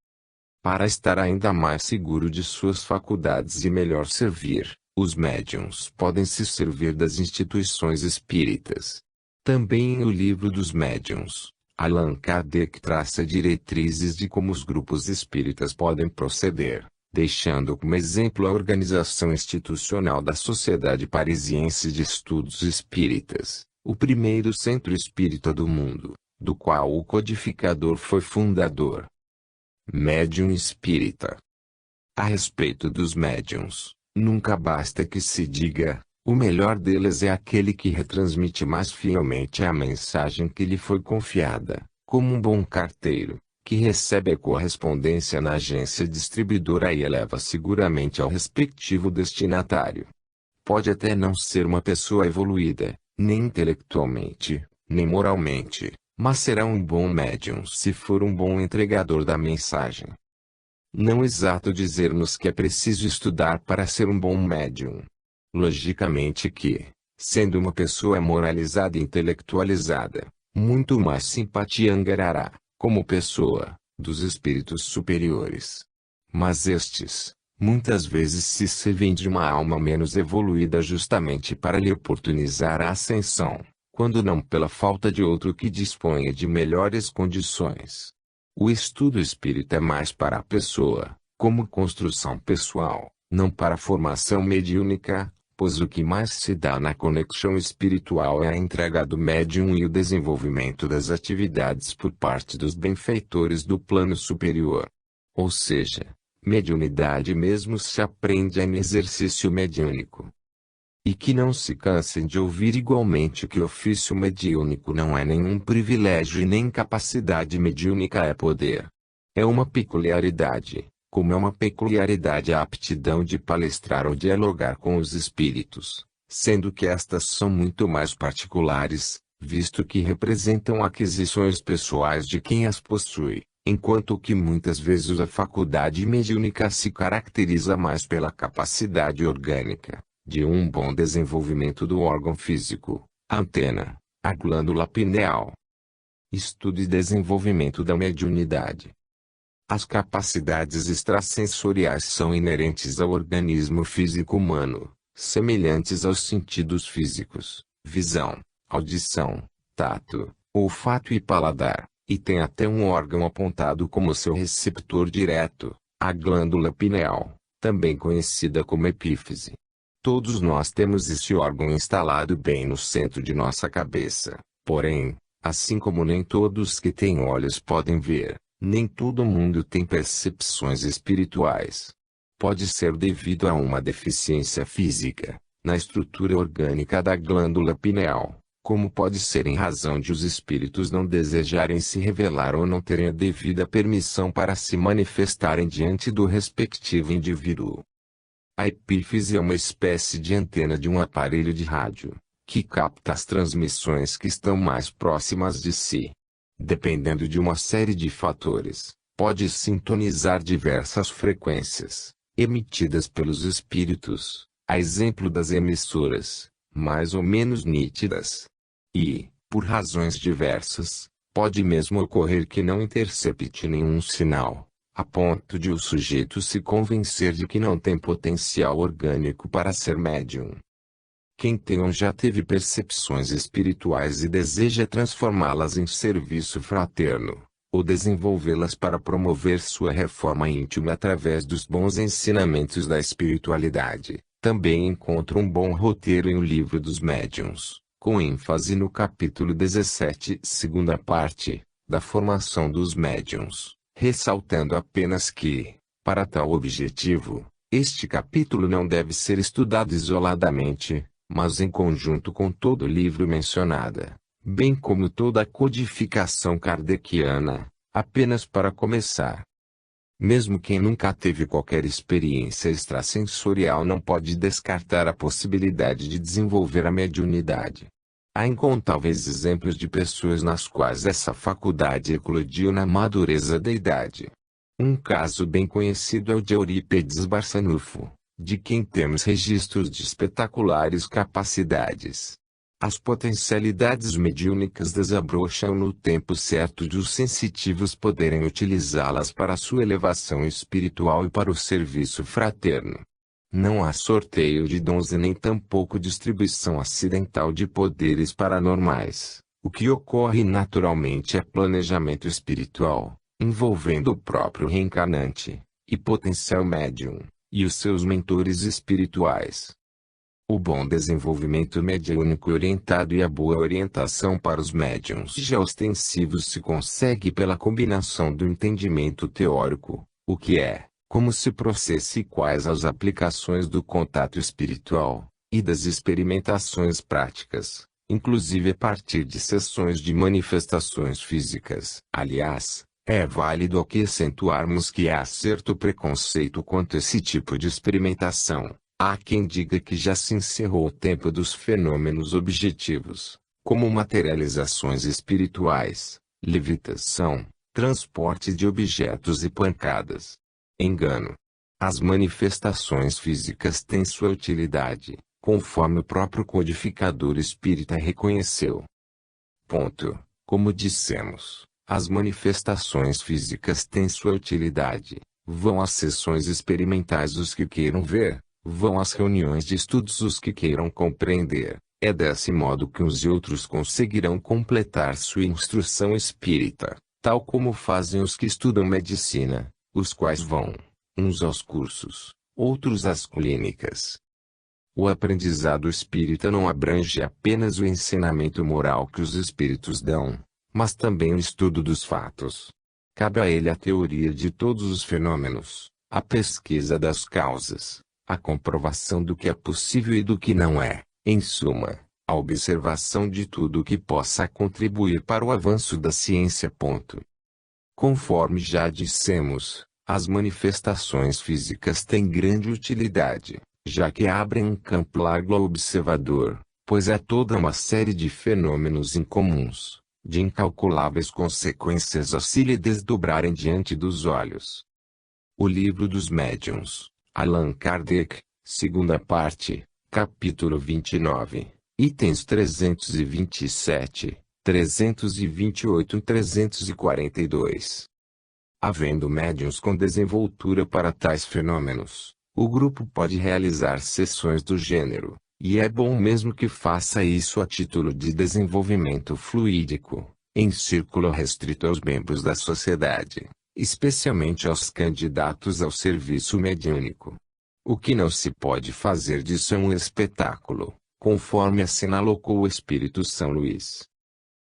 Para estar ainda mais seguro de suas faculdades e melhor servir, os médiuns podem se servir das instituições espíritas. Também em O Livro dos Médiuns, Allan Kardec traça diretrizes de como os grupos espíritas podem proceder, deixando como exemplo a organização institucional da Sociedade Parisiense de Estudos Espíritas, o primeiro centro espírita do mundo, do qual o codificador foi fundador. Médium espírita. A respeito dos médiuns, nunca basta que se diga, o melhor deles é aquele que retransmite mais fielmente a mensagem que lhe foi confiada, como um bom carteiro, que recebe a correspondência na agência distribuidora e eleva seguramente ao respectivo destinatário. Pode até não ser uma pessoa evoluída, nem intelectualmente, nem moralmente, mas será um bom médium se for um bom entregador da mensagem. Não é exato dizer-nos que é preciso estudar para ser um bom médium. Logicamente que, sendo uma pessoa moralizada e intelectualizada, muito mais simpatia angariará, como pessoa, dos espíritos superiores. Mas estes, muitas vezes se servem de uma alma menos evoluída justamente para lhe oportunizar a ascensão, quando não pela falta de outro que disponha de melhores condições. O estudo espírita é mais para a pessoa, como construção pessoal, não para a formação mediúnica, pois o que mais se dá na conexão espiritual é a entrega do médium e o desenvolvimento das atividades por parte dos benfeitores do plano superior. Ou seja, mediunidade mesmo se aprende em exercício mediúnico. E que não se cansem de ouvir igualmente que o ofício mediúnico não é nenhum privilégio e nem capacidade mediúnica é poder. É uma peculiaridade, como é uma peculiaridade a aptidão de palestrar ou dialogar com os espíritos, sendo que estas são muito mais particulares, visto que representam aquisições pessoais de quem as possui, enquanto que muitas vezes a faculdade mediúnica se caracteriza mais pela capacidade orgânica, de um bom desenvolvimento do órgão físico, a antena, a glândula pineal. Estudo e desenvolvimento da mediunidade. As capacidades extrasensoriais são inerentes ao organismo físico humano, semelhantes aos sentidos físicos, visão, audição, tato, olfato e paladar, e tem até um órgão apontado como seu receptor direto, a glândula pineal, também conhecida como epífise. Todos nós temos esse órgão instalado bem no centro de nossa cabeça, porém, assim como nem todos que têm olhos podem ver, nem todo mundo tem percepções espirituais. Pode ser devido a uma deficiência física, na estrutura orgânica da glândula pineal, Como pode ser em razão de os espíritos não desejarem se revelar ou não terem a devida permissão para se manifestarem diante do respectivo indivíduo? A epífise é uma espécie de antena de um aparelho de rádio, que capta as transmissões que estão mais próximas de si. Dependendo de uma série de fatores, pode sintonizar diversas frequências, emitidas pelos espíritos, a exemplo das emissoras, mais ou menos nítidas. E, por razões diversas, pode mesmo ocorrer que não intercepte nenhum sinal, a ponto de o sujeito se convencer de que não tem potencial orgânico para ser médium. Quem tem ou já teve percepções espirituais e deseja transformá-las em serviço fraterno, ou desenvolvê-las para promover sua reforma íntima através dos bons ensinamentos da espiritualidade, também encontra um bom roteiro em O Livro dos Médiuns, com ênfase no capítulo 17, segunda parte, da formação dos médiuns, ressaltando apenas que, para tal objetivo, este capítulo não deve ser estudado isoladamente, mas em conjunto com todo o livro mencionado, bem como toda a codificação kardeciana, apenas para começar. Mesmo quem nunca teve qualquer experiência extrasensorial não pode descartar a possibilidade de desenvolver a mediunidade. Há incontáveis exemplos de pessoas nas quais essa faculdade eclodiu na madureza da idade. Um caso bem conhecido é o de Eurípedes Barçanufo, de quem temos registros de espetaculares capacidades. As potencialidades mediúnicas desabrocham no tempo certo de os sensitivos poderem utilizá-las para sua elevação espiritual e para o serviço fraterno. Não há sorteio de dons e nem tampouco distribuição acidental de poderes paranormais. O que ocorre naturalmente é planejamento espiritual, envolvendo o próprio reencarnante, e potencial médium, e os seus mentores espirituais. O bom desenvolvimento mediúnico orientado e a boa orientação para os médiuns já ostensivos se consegue pela combinação do entendimento teórico, o que é, como se processa e quais as aplicações do contato espiritual, e das experimentações práticas, inclusive a partir de sessões de manifestações físicas. Aliás, é válido aqui acentuarmos que há certo preconceito quanto a esse tipo de experimentação. Há quem diga que já se encerrou o tempo dos fenômenos objetivos, como materializações espirituais, levitação, transporte de objetos e pancadas. Engano. As manifestações físicas têm sua utilidade, conforme o próprio codificador espírita reconheceu. Ponto. Como dissemos, as manifestações físicas têm sua utilidade. Vão às sessões experimentais os que queiram ver. Vão às reuniões de estudos os que queiram compreender. É desse modo que uns e outros conseguirão completar sua instrução espírita, tal como fazem os que estudam medicina, os quais vão, uns aos cursos, outros às clínicas. O aprendizado espírita não abrange apenas o ensinamento moral que os espíritos dão, mas também o estudo dos fatos. Cabe a ele a teoria de todos os fenômenos, a pesquisa das causas, a comprovação do que é possível e do que não é, em suma, a observação de tudo o que possa contribuir para o avanço da ciência. Conforme já dissemos, as manifestações físicas têm grande utilidade, já que abrem um campo largo ao observador, pois é toda uma série de fenômenos incomuns, de incalculáveis consequências a se lhe desdobrarem diante dos olhos. O Livro dos Médiuns, Allan Kardec, segunda parte, capítulo 29, itens 327, 328 e 342. Havendo médiuns com desenvoltura para tais fenômenos, o grupo pode realizar sessões do gênero, e é bom mesmo que faça isso a título de desenvolvimento fluídico, em círculo restrito aos membros da sociedade, especialmente aos candidatos ao serviço mediúnico. O que não se pode fazer disso é um espetáculo, conforme assinalou o Espírito São Luís.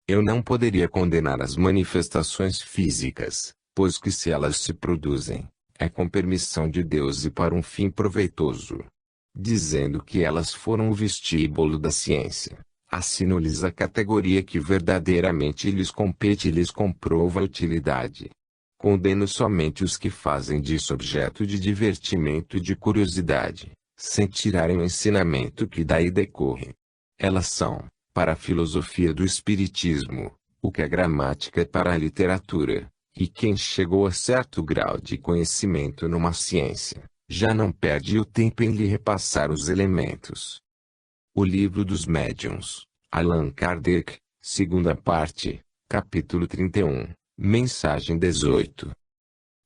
Eu não poderia condenar as manifestações físicas, pois que se elas se produzem, é com permissão de Deus e para um fim proveitoso. Dizendo que elas foram o vestíbulo da ciência, Assino-lhes a categoria que verdadeiramente lhes compete e lhes comprova a utilidade. Condeno somente os que fazem disso objeto de divertimento e de curiosidade, sem tirarem o ensinamento que daí decorre. Elas são, para a filosofia do espiritismo, o que a gramática é para a literatura, e quem chegou a certo grau de conhecimento numa ciência, já não perde o tempo em lhe repassar os elementos. O Livro dos Médiuns, Allan Kardec, segunda parte, capítulo 31, mensagem 18.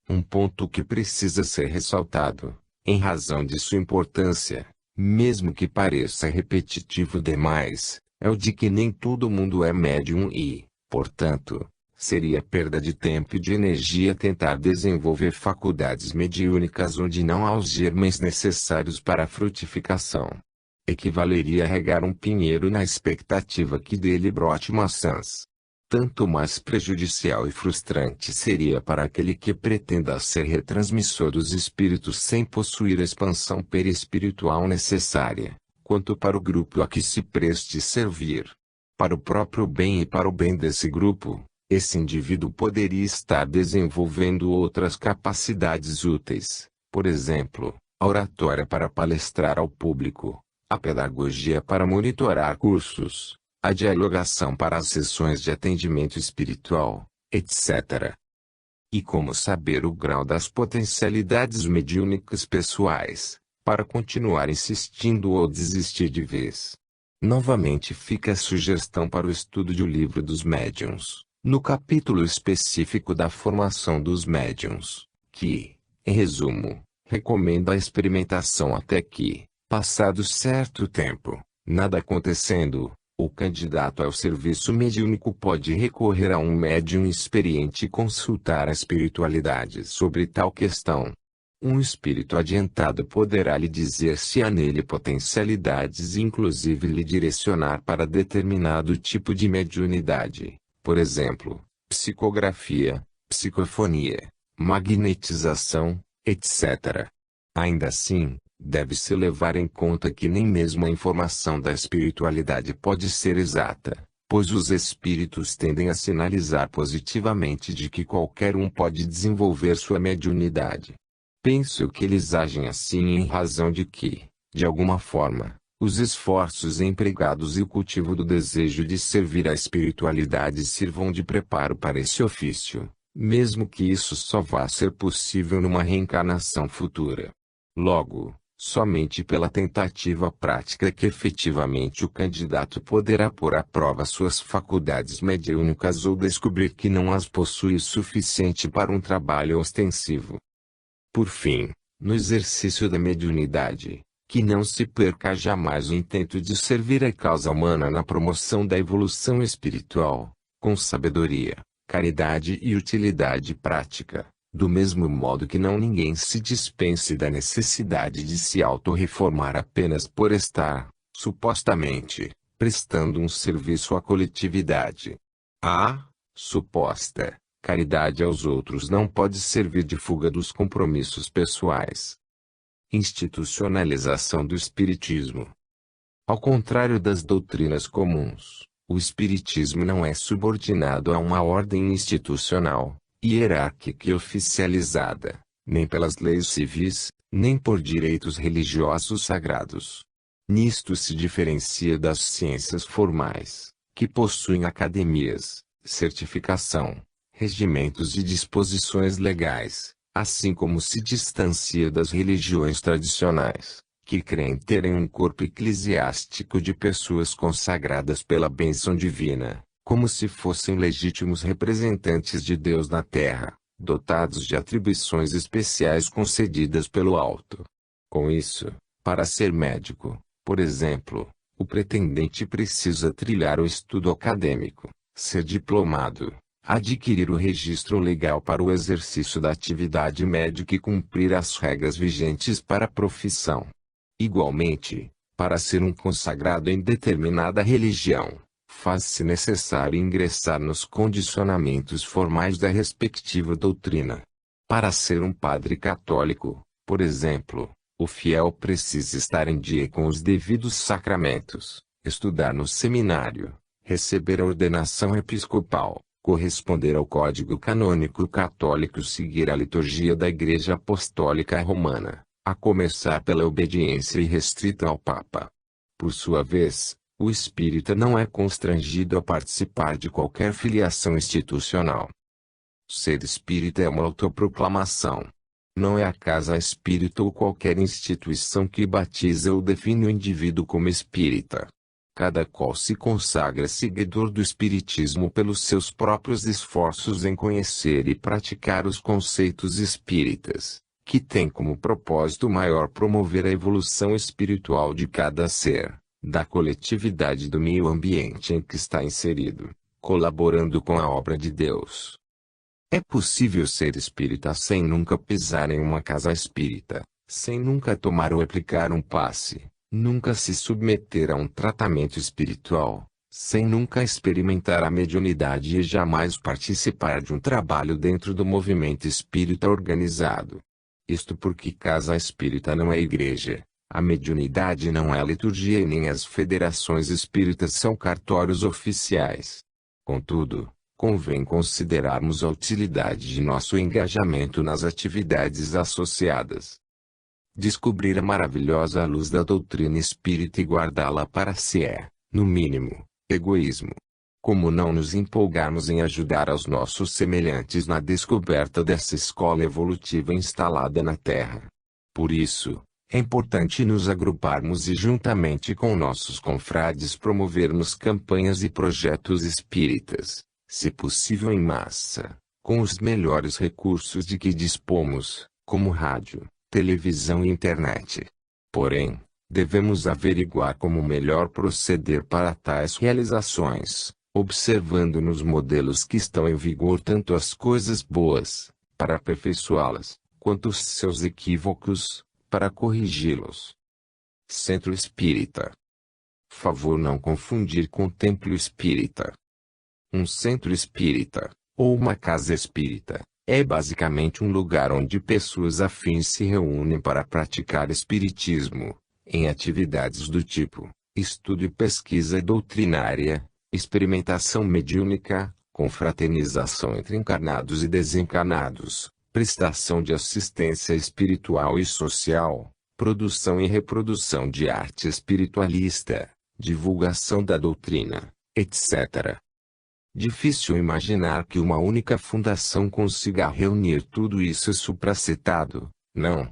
Um ponto que precisa ser ressaltado, em razão de sua importância, mesmo que pareça repetitivo demais, é o de que nem todo mundo é médium e, portanto, seria perda de tempo e de energia tentar desenvolver faculdades mediúnicas onde não há os germens necessários para a frutificação. Equivaleria a regar um pinheiro na expectativa que dele brote maçãs. Tanto mais prejudicial e frustrante seria para aquele que pretenda ser retransmissor dos espíritos sem possuir a expansão perispiritual necessária, quanto para o grupo a que se preste servir. Para o próprio bem e para o bem desse grupo, esse indivíduo poderia estar desenvolvendo outras capacidades úteis, por exemplo, a oratória para palestrar ao público, a pedagogia para monitorar cursos, a dialogação para as sessões de atendimento espiritual, etc. E como saber o grau das potencialidades mediúnicas pessoais, para continuar insistindo ou desistir de vez? Novamente fica a sugestão para o estudo de O Livro dos Médiuns, no capítulo específico da formação dos médiuns, que, em resumo, recomenda a experimentação até que, passado certo tempo, nada acontecendo, o candidato ao serviço mediúnico pode recorrer a um médium experiente e consultar a espiritualidade sobre tal questão. Um espírito adiantado poderá lhe dizer se há nele potencialidades e inclusive lhe direcionar para determinado tipo de mediunidade, por exemplo, psicografia, psicofonia, magnetização, etc. Ainda assim, deve-se levar em conta que nem mesmo a informação da espiritualidade pode ser exata, pois os espíritos tendem a sinalizar positivamente de que qualquer um pode desenvolver sua mediunidade. Penso que eles agem assim em razão de que, de alguma forma, os esforços empregados e o cultivo do desejo de servir à espiritualidade sirvam de preparo para esse ofício, mesmo que isso só vá ser possível numa reencarnação futura. Logo, somente pela tentativa prática que efetivamente o candidato poderá pôr à prova suas faculdades mediúnicas ou descobrir que não as possui o suficiente para um trabalho ostensivo. Por fim, no exercício da mediunidade, que não se perca jamais o intento de servir a causa humana na promoção da evolução espiritual, com sabedoria, caridade e utilidade prática. Do mesmo modo que não ninguém se dispense da necessidade de se autorreformar apenas por estar, supostamente, prestando um serviço à coletividade. A suposta caridade aos outros não pode servir de fuga dos compromissos pessoais. Institucionalização do Espiritismo. Ao contrário das doutrinas comuns, o Espiritismo não é subordinado a uma ordem institucional, hierárquica e oficializada, nem pelas leis civis, nem por direitos religiosos sagrados. Nisto se diferencia das ciências formais, que possuem academias, certificação, regimentos e disposições legais, assim como se distancia das religiões tradicionais, que creem terem um corpo eclesiástico de pessoas consagradas pela bênção divina, como se fossem legítimos representantes de Deus na terra, dotados de atribuições especiais concedidas pelo alto. Com isso, para ser médico, por exemplo, o pretendente precisa trilhar o estudo acadêmico, ser diplomado, adquirir o registro legal para o exercício da atividade médica e cumprir as regras vigentes para a profissão. Igualmente, para ser um consagrado em determinada religião, faz-se necessário ingressar nos condicionamentos formais da respectiva doutrina. Para ser um padre católico, por exemplo, o fiel precisa estar em dia com os devidos sacramentos, estudar no seminário, receber a ordenação episcopal, corresponder ao Código Canônico Católico, seguir a liturgia da Igreja Apostólica Romana, a começar pela obediência irrestrita ao Papa. Por sua vez, o espírita não é constrangido a participar de qualquer filiação institucional. Ser espírita é uma autoproclamação. Não é a casa espírita ou qualquer instituição que batiza ou define o indivíduo como espírita. Cada qual se consagra seguidor do espiritismo pelos seus próprios esforços em conhecer e praticar os conceitos espíritas, que tem como propósito maior promover a evolução espiritual de cada ser, da coletividade do meio ambiente em que está inserido, colaborando com a obra de Deus. É possível ser espírita sem nunca pisar em uma casa espírita, sem nunca tomar ou aplicar um passe, nunca se submeter a um tratamento espiritual, sem nunca experimentar a mediunidade e jamais participar de um trabalho dentro do movimento espírita organizado. Isto porque casa espírita não é igreja, a mediunidade não é liturgia e nem as federações espíritas são cartórios oficiais. Contudo, convém considerarmos a utilidade de nosso engajamento nas atividades associadas. Descobrir a maravilhosa luz da doutrina espírita e guardá-la para si é, no mínimo, egoísmo. Como não nos empolgarmos em ajudar aos nossos semelhantes na descoberta dessa escola evolutiva instalada na Terra? Por isso, é importante nos agruparmos e juntamente com nossos confrades promovermos campanhas e projetos espíritas, se possível em massa, com os melhores recursos de que dispomos, como rádio, televisão e internet. Porém, devemos averiguar como melhor proceder para tais realizações, observando nos modelos que estão em vigor tanto as coisas boas, para aperfeiçoá-las, quanto os seus equívocos, para corrigi-los. Centro Espírita. Favor não confundir com templo espírita. Um centro espírita, ou uma casa espírita, é basicamente um lugar onde pessoas afins se reúnem para praticar espiritismo, em atividades do tipo estudo e pesquisa doutrinária, experimentação mediúnica, confraternização entre encarnados e desencarnados, prestação de assistência espiritual e social, produção e reprodução de arte espiritualista, divulgação da doutrina, etc. Difícil imaginar que uma única fundação consiga reunir tudo isso supracitado, não?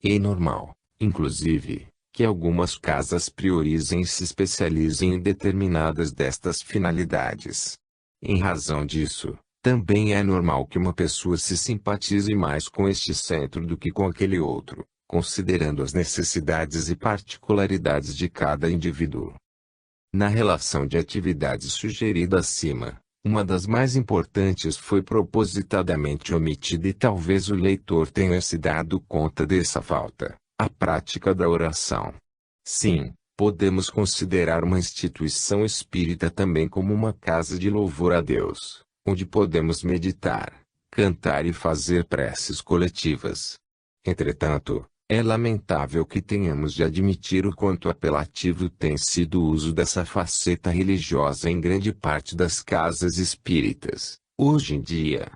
É normal, inclusive, que algumas casas priorizem e se especializem em determinadas destas finalidades. Em razão disso, também é normal que uma pessoa se simpatize mais com este centro do que com aquele outro, considerando as necessidades e particularidades de cada indivíduo. Na relação de atividades sugerida acima, uma das mais importantes foi propositadamente omitida e talvez o leitor tenha se dado conta dessa falta: a prática da oração. Sim, podemos considerar uma instituição espírita também como uma casa de louvor a Deus, onde podemos meditar, cantar e fazer preces coletivas. Entretanto, é lamentável que tenhamos de admitir o quanto apelativo tem sido o uso dessa faceta religiosa em grande parte das casas espíritas, hoje em dia.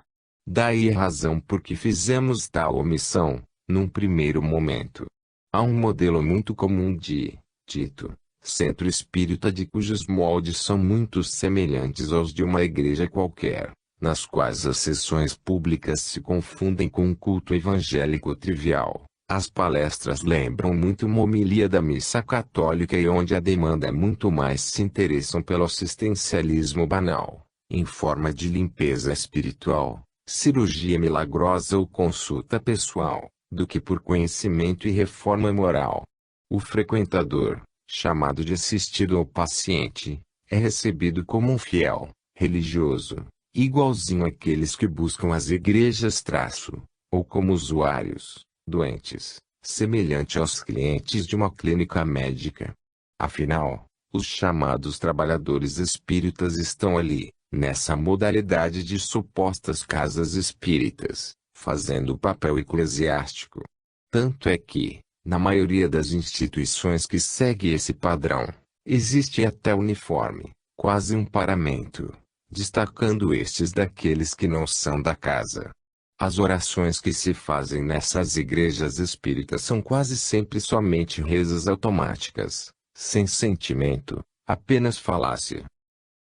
Daí a razão por que fizemos tal omissão, num primeiro momento. Há um modelo muito comum de, dito, centro espírita de cujos moldes são muito semelhantes aos de uma igreja qualquer, nas quais as sessões públicas se confundem com um culto evangélico trivial. As palestras lembram muito uma homilia da missa católica e onde a demanda é muito mais se interessam pelo assistencialismo banal, em forma de limpeza espiritual, cirurgia milagrosa ou consulta pessoal, do que por conhecimento e reforma moral. O frequentador, chamado de assistido ou paciente, é recebido como um fiel, religioso, igualzinho àqueles que buscam as igrejas ou como usuários, doentes, semelhante aos clientes de uma clínica médica. Afinal, os chamados trabalhadores espíritas estão ali, nessa modalidade de supostas casas espíritas, fazendo o papel eclesiástico. Tanto é que, na maioria das instituições que segue esse padrão, Existe até uniforme, quase um paramento, destacando estes daqueles que não são da casa. As orações que se fazem nessas igrejas espíritas são quase sempre somente rezas automáticas, sem sentimento, apenas falácia.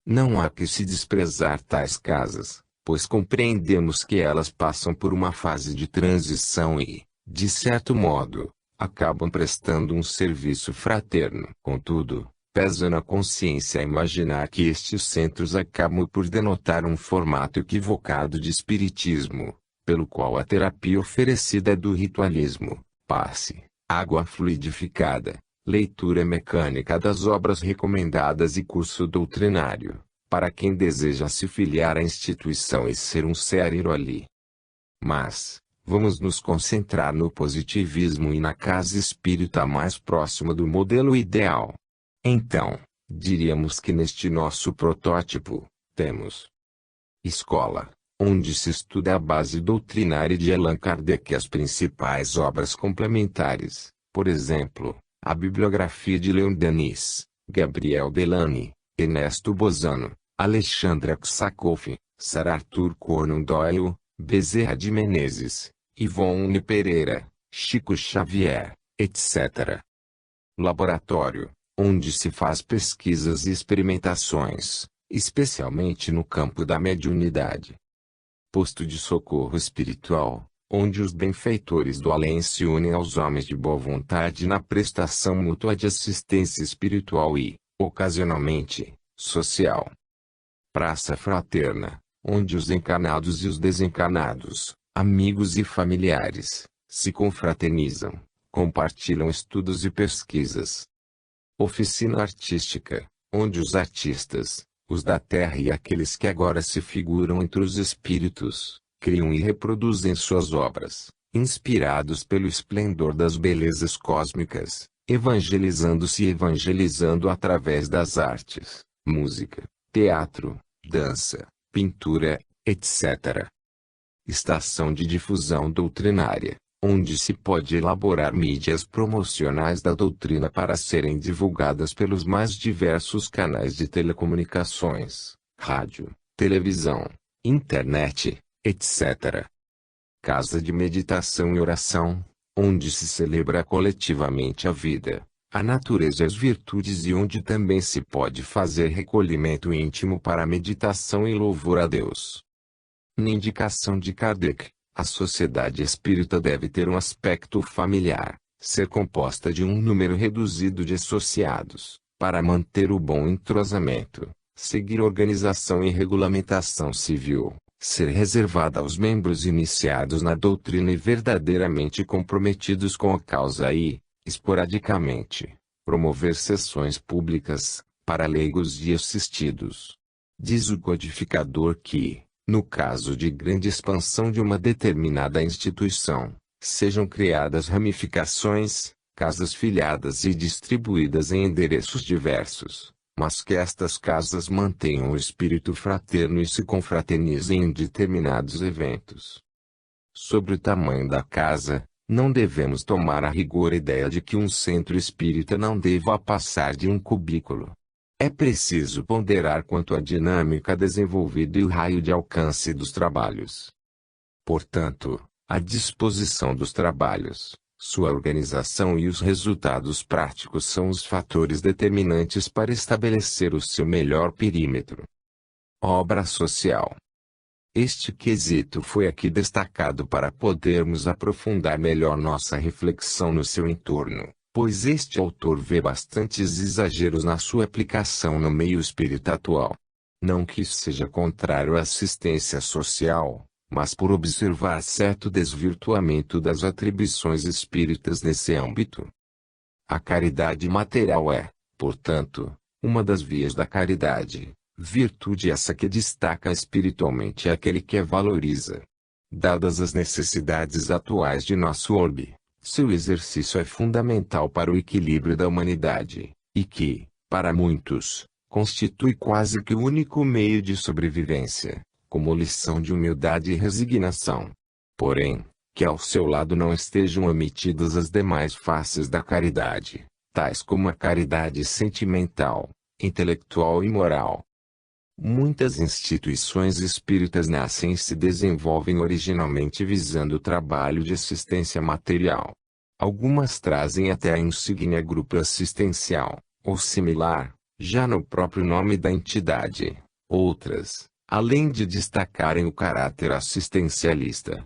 Não há que se desprezar tais casas, pois compreendemos que elas passam por uma fase de transição e, de certo modo, acabam prestando um serviço fraterno. Contudo, pesa na consciência imaginar que estes centros acabam por denotar um formato equivocado de espiritismo, pelo qual a terapia oferecida é do ritualismo, passe, água fluidificada, leitura mecânica das obras recomendadas e curso doutrinário, para quem deseja se filiar à instituição e ser um sério ali. Mas, vamos nos concentrar no positivismo e na casa espírita mais próxima do modelo ideal. Então, diríamos que neste nosso protótipo, temos escola, onde se estuda a base doutrinária de Allan Kardec e as principais obras complementares, por exemplo, a bibliografia de Leon Denis, Gabriel Delany, Ernesto Bozano, Alexandre Aksakoff, Sir Arthur Conan Doyle, Bezerra de Menezes, Ivone Pereira, Chico Xavier, etc. Laboratório, onde se faz pesquisas e experimentações, especialmente no campo da mediunidade. Posto de socorro espiritual, onde os benfeitores do além se unem aos homens de boa vontade na prestação mútua de assistência espiritual e, ocasionalmente, social. Praça fraterna, onde os encarnados e os desencarnados, amigos e familiares, se confraternizam, compartilham estudos e pesquisas. Oficina artística, onde os artistas, os da terra e aqueles que agora se figuram entre os espíritos, criam e reproduzem suas obras, inspirados pelo esplendor das belezas cósmicas, evangelizando-se e evangelizando através das artes, música, teatro, dança, pintura, etc. Estação de difusão doutrinária, onde se pode elaborar mídias promocionais da doutrina para serem divulgadas pelos mais diversos canais de telecomunicações, rádio, televisão, internet, etc. Casa de meditação e oração, onde se celebra coletivamente a vida, a natureza e as virtudes e onde também se pode fazer recolhimento íntimo para meditação e louvor a Deus. Na indicação de Kardec, a sociedade espírita deve ter um aspecto familiar, ser composta de um número reduzido de associados, para manter o bom entrosamento, seguir organização e regulamentação civil, ser reservada aos membros iniciados na doutrina e verdadeiramente comprometidos com a causa e, esporadicamente, promover sessões públicas, para leigos e assistidos. Diz o codificador que, no caso de grande expansão de uma determinada instituição, sejam criadas ramificações, casas filiadas e distribuídas em endereços diversos, mas que estas casas mantenham o espírito fraterno e se confraternizem em determinados eventos. Sobre o tamanho da casa, não devemos tomar a rigor a ideia de que um centro espírita não deva passar de um cubículo. É preciso ponderar quanto à dinâmica desenvolvida e o raio de alcance dos trabalhos. Portanto, a disposição dos trabalhos, sua organização e os resultados práticos são os fatores determinantes para estabelecer o seu melhor perímetro. Obra social. Este quesito foi aqui destacado para podermos aprofundar melhor nossa reflexão no seu entorno, pois este autor vê bastantes exageros na sua aplicação no meio espírita atual. Não que isso seja contrário à assistência social, mas por observar certo desvirtuamento das atribuições espíritas nesse âmbito. A caridade material é, portanto, uma das vias da caridade, virtude essa que destaca espiritualmente aquele que a valoriza. Dadas as necessidades atuais de nosso orbe, seu exercício é fundamental para o equilíbrio da humanidade, e que, para muitos, constitui quase que o único meio de sobrevivência, como lição de humildade e resignação. Porém, que ao seu lado não estejam omitidas as demais faces da caridade, tais como a caridade sentimental, intelectual e moral. Muitas instituições espíritas nascem e se desenvolvem originalmente visando o trabalho de assistência material. Algumas trazem até a insígnia grupo assistencial, ou similar, já no próprio nome da entidade. Outras, além de destacarem o caráter assistencialista,